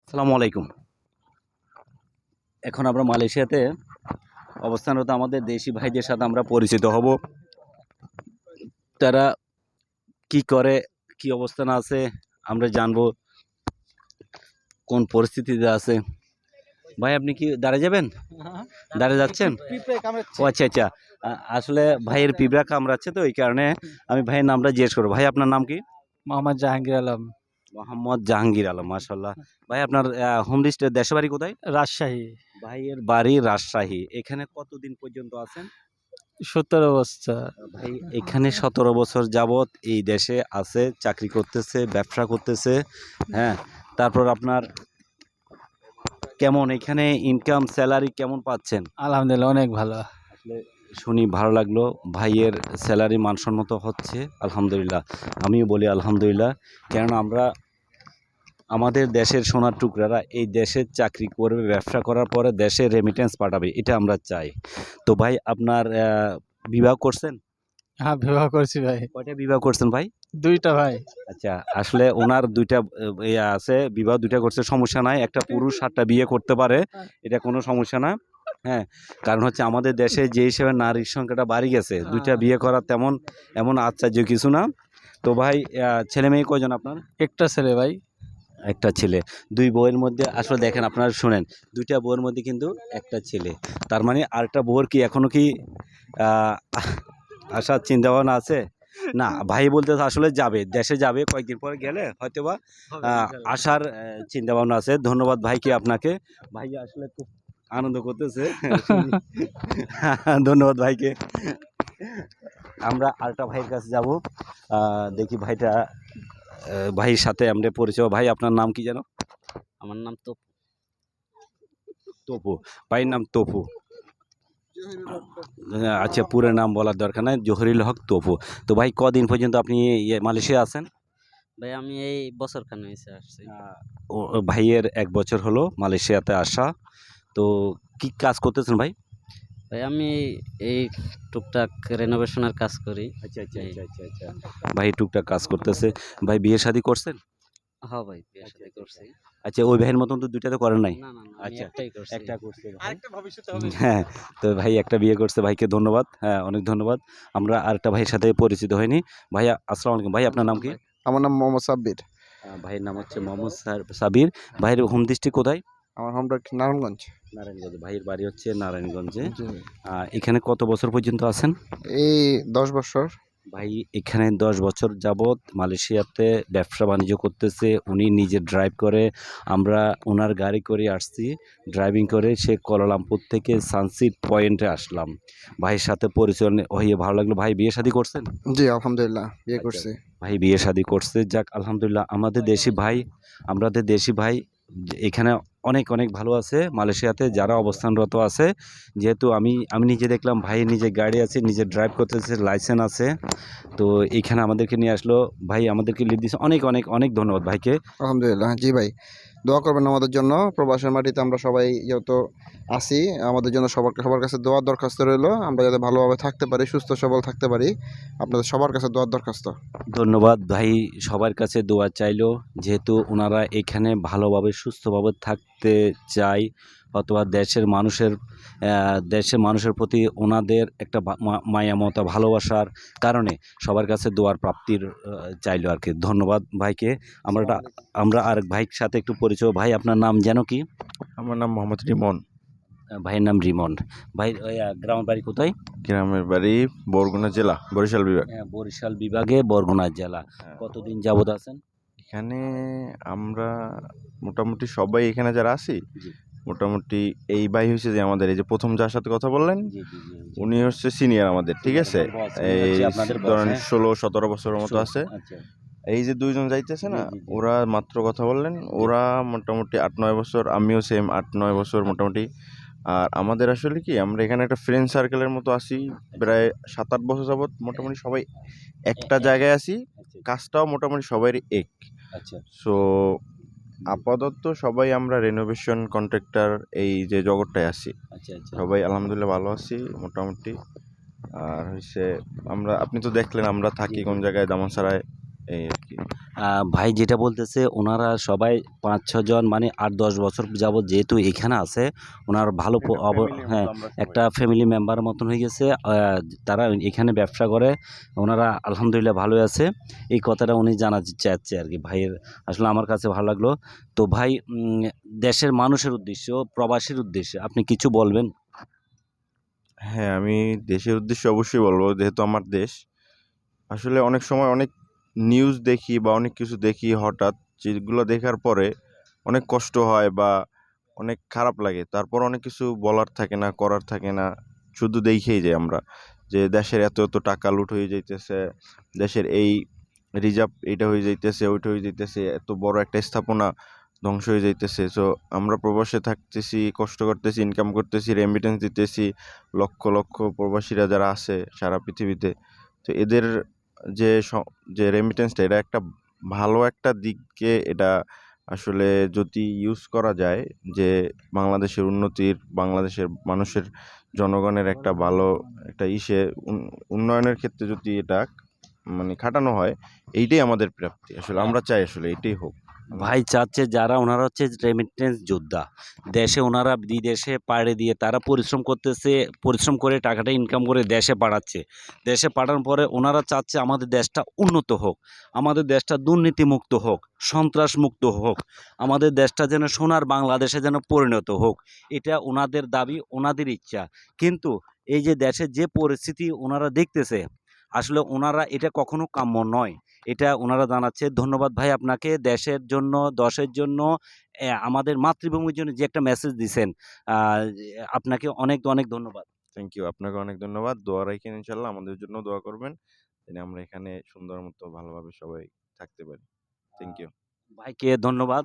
আসসালামু আলাইকুম। এখন আমরা মালয়েশিয়াতে অবস্থানরত আমাদের দেশি ভাইদের সাথে আমরা পরিচিত হব। তারা কি করে, কি অবস্থানে আছে আমরা জানবো, কোন পরিস্থিতিতে আছে। ভাই আপনি কি দাঁড়িয়ে যাবেন? দাঁড়িয়ে যাচ্ছেন? ও আচ্ছা আচ্ছা। আসলে ভাইয়ের পিঁপড়া কামড়াচ্ছে, তো এই কারণে আমি ভাইয়ের নামটা জিজ্ঞেস করবো। ভাই আপনার নাম কি? মোহাম্মদ জাহাঙ্গীর আলম, মোহাম্মদ জাহাঙ্গীর আলম, মাশাল্লাহ। ভাই আপনার হোম ডিস্ট্রিক্ট দেশের বাড়ি কোথায়? রাজশাহী। ভাইয়ের বাড়ি রাজশাহী। এখানে কতদিন পর্যন্ত আছেন? 17 বছর। ভাই এখানে 17 বছর যাবত এই দেশে আছে, চাকরি করতেছে, ব্যবসা করতেছে। হ্যাঁ, তারপর আপনার কেমন এখানে ইনকাম স্যালারি কেমন পাচ্ছেন? আলহামদুলিল্লাহ অনেক ভালো। আসলে শুনি ভালো লাগলো। ভাইয়ের স্যালারি মানসম্মত হচ্ছে, আলহামদুলিল্লাহ। আমিও বলি আলহামদুলিল্লাহ। কেননা আমরা আমাদের দেশের সোনার টুকরারা এই দেশে চাকরি করবে, ব্যবসা করার পরে দেশে রেমিটেন্স পাঠাবে, এটা আমরা চাই। তো ভাই আপনার বিবাহ করছেন? হ্যাঁ, বিবাহ করছি ভাই। কয়টা বিবাহ করছেন ভাই? 2টা ভাই। আচ্ছা, আসলে ওনার 2টা ইয়া আছে, বিবাহ 2টা করছে, সমস্যা নাই। একটা পুরুষ 7টা বিয়ে করতে পারে, এটা কোনো সমস্যা না। হ্যাঁ, কারণ হচ্ছে আমাদের দেশে যে হিসেবে নারীর সংখ্যাটা বাড়ি গেছে, 2টা বিয়ে করা তেমন এমন আশ্চর্য কিছু না। তো ভাই ছেলে মেয়ে কয়জন আপনার? একটা ছেলে ভাই। একটা ছেলে। 2 বউয়ের মধ্যে আসলে দেখেন, আপনারা শুনেন, 2টা বউয়ের মধ্যে কিন্তু একটা ছেলে। তার মানে আরেকটা বউয়ের কি এখনো কি আহ, আসার চিন্তা ভাবনা আছে? না, ভাই বলতে আসলে যাবে, দেশে যাবে, কয়েকদিন পরে গেলে হয়তোবা আসার চিন্তা ভাবনা আছে। ধন্যবাদ ভাইকে, আপনাকে। ভাই আসলে খুব আনন্দ করতেছে। ধন্যবাদ ভাইকে। আমরা আরেকটা ভাইয়ের কাছে যাব, দেখি ভাইটা ভাইয়ের সাথে আমরা পরিচয়। ভাই আপনার নাম কি যেন? আমার নাম তো তপু। ভাইয়ের নাম তপু। আচ্ছা, পুরো নাম বলার দরকার নাই, জহিরুল হক তপু। তো ভাই কদিন পর্যন্ত আপনি মালয়েশিয়া আছেন? ভাই, আমি এই বছর খান হয়েছে আসছি। ভাইয়ের 1 বছর হলো মালয়েশিয়াতে আসা। তো কি কাজ করতেছেন ভাই? ভাই, আমি এই টুকটাক রেনোভেশনের কাজ করি। আচ্ছা আচ্ছা আচ্ছা আচ্ছা আচ্ছা। ভাই টুকটাক কাজ করতেছে। ভাই বিয়ে শাদী করছেন? হ্যাঁ ভাই, বিয়ে শাদী করছি। আচ্ছা, ওই ভাইয়ের মতন তো 2টাতে করেন নাই? না না না, আমি আচ্ছা, একটাই করছি। একটা করছে ভাই। হ্যাঁ, তো ভাই একটা বিয়ে করছে, ভাইকে ধন্যবাদ। হ্যাঁ, অনেক ধন্যবাদ। আমরা আরেকটা ভাইয়ের সাথে পরিচিত হয়নি। ভাইয়া আসসালামু আলাইকুম। ভাই আপনার নাম কি? আমার নাম মোহাম্মদ সাব্বির। ভাইয়ের নাম হচ্ছে মোহাম্মদ সাবির। ভাইয়ের হোম ডিস্ট্রিক্ট কোথায়? আমার হোম ডিস্ট্রিক্ট নারায়ণগঞ্জ। নারায়ণগঞ্জ। ভাইয়ের বাড়ি হচ্ছে নারায়ণগঞ্জে। জি। এখানে কত বছর পর্যন্ত আছেন? এই 10 বছর। ভাই এখানে 10 বছর যাবৎ মালয়েশিয়াতে ব্যবসা বাণিজ্য করতেছে। উনি নিজে ড্রাইভ করে, আমরা ওনার গাড়ি করে আসছি। ড্রাইভিং করে সে কুয়ালালামপুর থেকে সানসিট পয়েন্টে আসলাম। ভাইয়ের সাথে পরিচয় হয়ে ভালো লাগলো। ভাই বিয়ে শাদী করছেন? জি, আলহামদুলিল্লাহ বিয়ে আচ্ছা, করছি। ভাই বিয়ে শাদী করছে, যাক আলহামদুলিল্লাহ। আমাদের দেশি ভাই, আমাদের দেশি ভাই এখানে অনেক অনেক ভালো আছে মালয়েশিয়াতে যারা অবস্থানরত আছে। যেহেতু আমি আমি নিজে দেখলাম ভাইয়ের নিজে গাড়ি আছে, নিজে ড্রাইভ করতেছে, লাইসেন্স আছে। তো এইখানে আমাদেরকে নিয়ে আসলো, ভাই আমাদেরকে লিড দিচ্ছে। অনেক অনেক অনেক ধন্যবাদ ভাইকে। আলহামদুলিল্লাহ। জি ভাই, দোয়া করবেন আমাদের জন্য। প্রবাসের মাটিতে আমরা সবাই যেহেতু আছি, আমাদের জন্য সবার কাছে দোয়ার দরখাস্ত রইলো। আমরা যাতে ভালোভাবে থাকতে পারি, সুস্থ সবল থাকতে পারি, আপনাদের সবার কাছে দোয়ার দরখাস্ত। ধন্যবাদ ভাই, সবার কাছে দোয়া চাইলো। যেহেতু ওনারা এখানে ভালোভাবে সুস্থভাবে থাকতে চায়, অথবা দেশের মানুষের প্রতি ওনাদের একটা মায়া মমতা ভালোবাসার কারণে সবার কাছে দোয়ার প্রাপ্তির চাইলো আর কি। ধন্যবাদ ভাইকে। আমরা আরেক ভাইয়ের সাথে একটু পরিচয়। ভাই আপনার নাম যেন কি? আমার নাম মোহাম্মদ রিমন। ভাইয়ের নাম রিমন্ড। ভাই গ্রামের বাড়ি কোথায়? গ্রামের বাড়ি বরগুনা জেলা, বরিশাল বিভাগ। বরিশাল বিভাগে বরগুনা জেলা। কতদিন যাবত আছেন এখানে? আমরা মোটামুটি সবাই এখানে যারা আছি, জি। মোটামুটি এই ভাই হচ্ছে যে আমাদের এই যে প্রথম যার সাথে কথা বললেন, জি জি জি জি। উনি হচ্ছে সিনিয়র আমাদের, ঠিক আছে। এই আপনাদের ধরেন বয়স, 16-17 বছরের মতো আছে। আচ্ছা। এই যে 2জন যাইতেছে না, জি, জি, জি। ওরা মাত্র কথা বললেন, ওরা মোটামুটি 8-9 বছর, আমিও সেম 8-9 বছর মোটামুটি। আর আমাদের আসলে কি, আমরা এখানে একটা ফ্রেন্ড সার্কেলের মতো আছি প্রায় 7-8 বছর যাবত। মোটামুটি সবাই একটা জায়গায় আছি, কাজটাও মোটামুটি সবারই এক। আচ্ছা সো আপাতত সবাই আমরা রেনোভেশন কন্ট্রাক্টর এই যে জগৎটায় আছি, আচ্ছা আচ্ছা। সবাই আলহামদুলিল্লাহ ভালো আছি মোটামুটি। আর হচ্ছে আপনি তো দেখলেন আমরা থাকি কোন জায়গায়, দামানসারায়। এই আর কি। ভাই যেটা বলতেছে ওনারা সবাই ৫-৬ জন মানে ৮-১০ বছর যাবৎ যেহেতু এখানে আছে, ওনার ভালো হ্যাঁ, একটা ফ্যামিলি মেম্বার মতন হয়ে গেছে। তারা এখানে ব্যবসা করে, ওনারা আলহামদুলিল্লাহ ভালোই আছে। এই কথাটা উনি জানাতে চাচ্ছে আর কি। ভাইয়ের আসলে আমার কাছে ভালো লাগলো। তো ভাই দেশের মানুষের উদ্দেশ্য, প্রবাসীর উদ্দেশ্যে আপনি কিছু বলবেন? হ্যাঁ, আমি দেশের উদ্দেশ্যে অবশ্যই বলবো, যেহেতু আমার দেশ। আসলে অনেক সময় অনেক নিউজ দেখি বা অনেক কিছু দেখি হঠাৎ, যেগুলো দেখার পরে অনেক কষ্ট হয় বা অনেক খারাপ লাগে। তারপর অনেক কিছু বলার থাকে না, করার থাকে না, শুধু দেখেই যাই আমরা যে দেশের এত এত টাকা লুট হয়ে যাইতেছে, দেশের এই রিজার্ভ এইটা হয়ে যাইতেছে, ওইটা হয়ে যাইতেছে, এত বড় একটা স্থাপনা ধ্বংস হয়ে যাইতেছে। সো আমরা প্রবাসে থাকতেছি, কষ্ট করতেছি, ইনকাম করতেছি, রেমিটেন্স দিতেছি, লক্ষ লক্ষ প্রবাসীরা যারা আছে সারা পৃথিবীতে। তো এদের যে রেমিটেন্সটা, এটা একটা ভালো একটা দিককে এটা আসলে যদি ইউজ করা যায়, যে বাংলাদেশের উন্নতির, বাংলাদেশের মানুষের, জনগণের একটা ভালো একটা উন্নয়নের ক্ষেত্রে যদি এটা মানে খাটানো হয়, এইটাই আমাদের প্রাপ্তি। আসলে আমরা চাই আসলে এইটাই হোক। ভাই চাচ্ছে যারা ওনারা হচ্ছে রেমিটেন্স যোদ্ধা, দেশে ওনারা বিদেশে পাড়ি দিয়ে তারা পরিশ্রম করতেছে, পরিশ্রম করে টাকাটা ইনকাম করে দেশে পাঠাচ্ছে। দেশে পাঠানোর পরে ওনারা চাচ্ছে আমাদের দেশটা উন্নত হোক, আমাদের দেশটা দুর্নীতিমুক্ত হোক, সন্ত্রাসমুক্ত হোক, আমাদের দেশটা যেন সোনার বাংলাদেশে যেন পরিণত হোক। এটা ওনাদের দাবি, ওনাদের ইচ্ছা। কিন্তু এই যে দেশের যে পরিস্থিতি ওনারা দেখতেছে, আসলে ওনারা এটা কখনো কাম্য নয়। এটা ওনারা জানাচ্ছে। ধন্যবাদ ভাই আপনাকে। দেশের জন্য, দশের জন্য, আমাদের মাতৃভূমির জন্য যে একটা মেসেজ দিছেন, আ আপনাকে অনেক, অনেক ধন্যবাদ। Thank you. আপনাকে অনেক ধন্যবাদ। দোয়া রাখেন, ইনশাআল্লাহ আমাদের জন্য দোয়া করবেন। যেন আমরা এখানে সুন্দর মতো ভালোভাবে সবাই থাকতে পারি। Thank you. ভাইকে ধন্যবাদ।